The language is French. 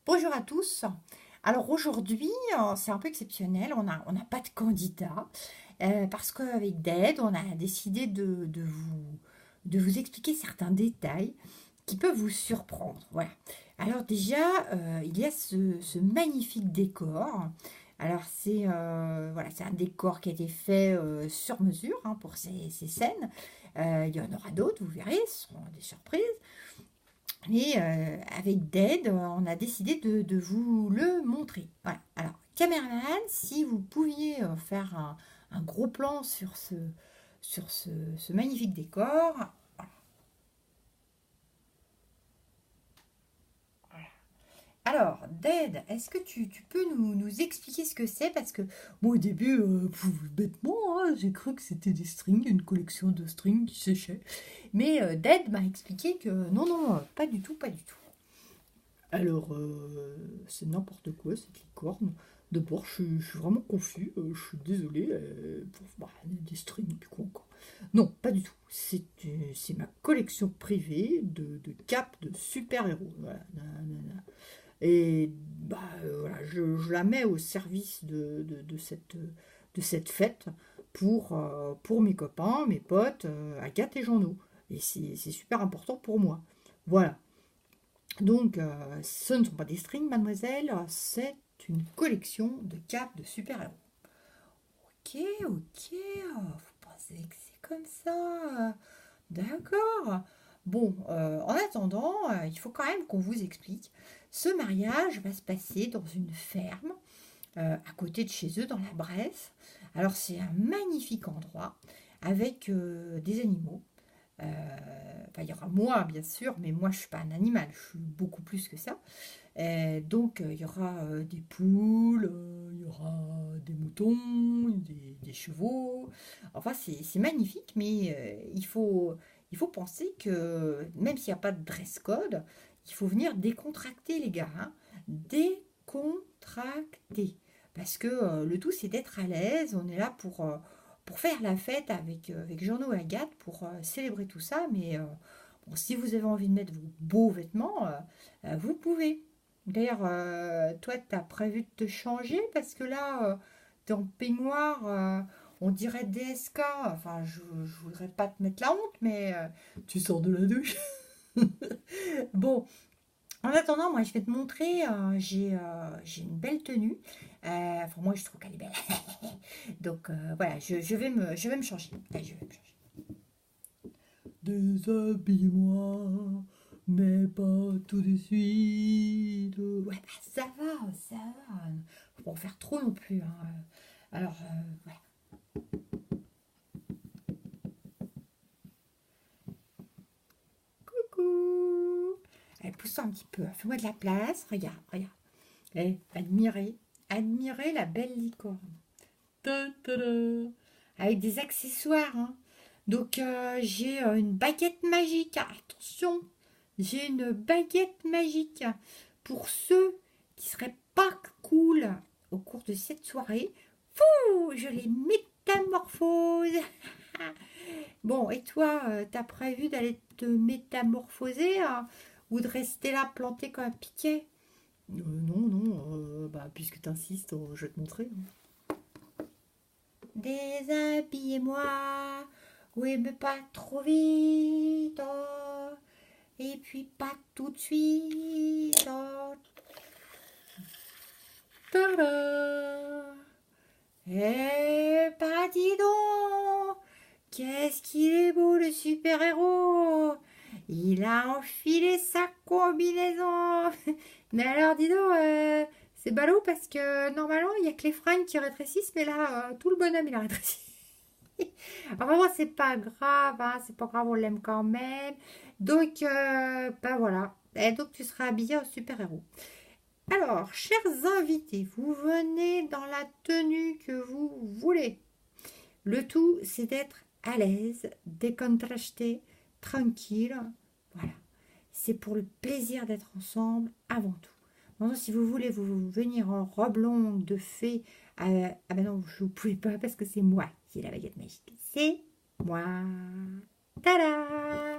Bonjour à tous. Alors aujourd'hui, c'est un peu exceptionnel. On n'a pas de candidat parce qu'avec Ded, on a décidé de vous expliquer certains détails qui peuvent vous surprendre. Voilà. Alors déjà, il y a ce magnifique décor. Alors c'est un décor qui a été fait sur mesure pour ces scènes. Il y en aura d'autres, vous verrez, ce seront des surprises. Et avec Dead, on a décidé de vous le montrer. Voilà. Alors, caméraman, si vous pouviez faire un gros plan sur ce magnifique décor. Alors, Dead, est-ce que tu peux nous expliquer ce que c'est? Parce que moi, au début, bêtement, hein, j'ai cru que c'était des strings, une collection de strings qui séchaient. Mais Dead m'a expliqué que non, non, pas du tout, pas du tout. Alors, c'est n'importe quoi cette licorne. D'abord, je suis vraiment confus. Je suis désolé. Des strings, quoi encore. Non, pas du tout. C'est ma collection privée de capes de super-héros. Voilà. Nanana. Et voilà, je la mets au service de cette fête pour mes copains, mes potes, Agathe et Jeannot. Et c'est super important pour moi. Voilà. Donc, ce ne sont pas des strings, mademoiselle, c'est une collection de capes de super-héros. Ok, ok, vous pensez que c'est comme ça? D'accord. Bon, en attendant, il faut quand même qu'on vous explique. Ce mariage va se passer dans une ferme, à côté de chez eux, dans la Bresse. Alors, c'est un magnifique endroit avec des animaux. Enfin, il y aura moi, bien sûr, mais moi, je suis pas un animal, je suis beaucoup plus que ça. Donc, il y aura des poules, il y aura des moutons, des chevaux. Enfin, c'est magnifique, mais il faut penser que même s'il n'y a pas de dress code, il faut venir décontracter, les gars, hein. Décontracter. Parce que le tout, c'est d'être à l'aise. On est là pour faire la fête avec Jeannot et Agathe, pour célébrer tout ça. Mais bon, si vous avez envie de mettre vos beaux vêtements, vous pouvez. D'ailleurs, toi, tu as prévu de te changer parce que là, t'es en peignoir, on dirait DSK. Enfin, je voudrais pas te mettre la honte, mais tu sors de la douche. Bon, en attendant, moi, je vais te montrer. J'ai une belle tenue. Enfin, moi, je trouve qu'elle est belle. Donc, voilà, je vais me changer. Allez, je vais me changer. Déshabille-moi, mais pas tout de suite. Ouais, bah, ça va, ça va. Faut pas en faire trop non plus, hein. Alors, voilà. Coucou. Allez, pousse-toi un petit peu. Fais-moi de la place. Regarde, regarde. Eh, admirez, admirez la belle licorne. Ta, ta, ta. Avec des accessoires, hein. Donc, j'ai une baguette magique. Attention, j'ai une baguette magique. Pour ceux qui seraient pas cool au cours de cette soirée, fou, je les métamorphose. Bon, et toi, t'as prévu d'aller te métamorphoser, hein, ou de rester là planté comme un piquet? Non, non, puisque t'insistes, je vais te montrer, hein. Déshabillez-moi, oui, mais pas trop vite, oh. Et puis pas tout de suite, oh. Tada. Eh, bah dis donc, qu'est-ce qu'il est beau le super-héros. Il a enfilé sa combinaison. Mais alors dis donc, c'est ballot parce que normalement il n'y a que les fringues qui rétrécissent, mais là tout le bonhomme il a rétréci. Enfin bon, c'est pas grave, hein, c'est pas grave, on l'aime quand même. Donc, ben voilà. Et donc tu seras habillé en super-héros. Alors, chers invités, vous venez dans la tenue que vous voulez. Le tout, c'est d'être à l'aise, décontracté, tranquille. Voilà. C'est pour le plaisir d'être ensemble avant tout. Maintenant, si vous voulez vous venir en robe longue de fée, ah ben non, vous ne pouvez pas parce que c'est moi qui ai la baguette magique. C'est moi. Tada!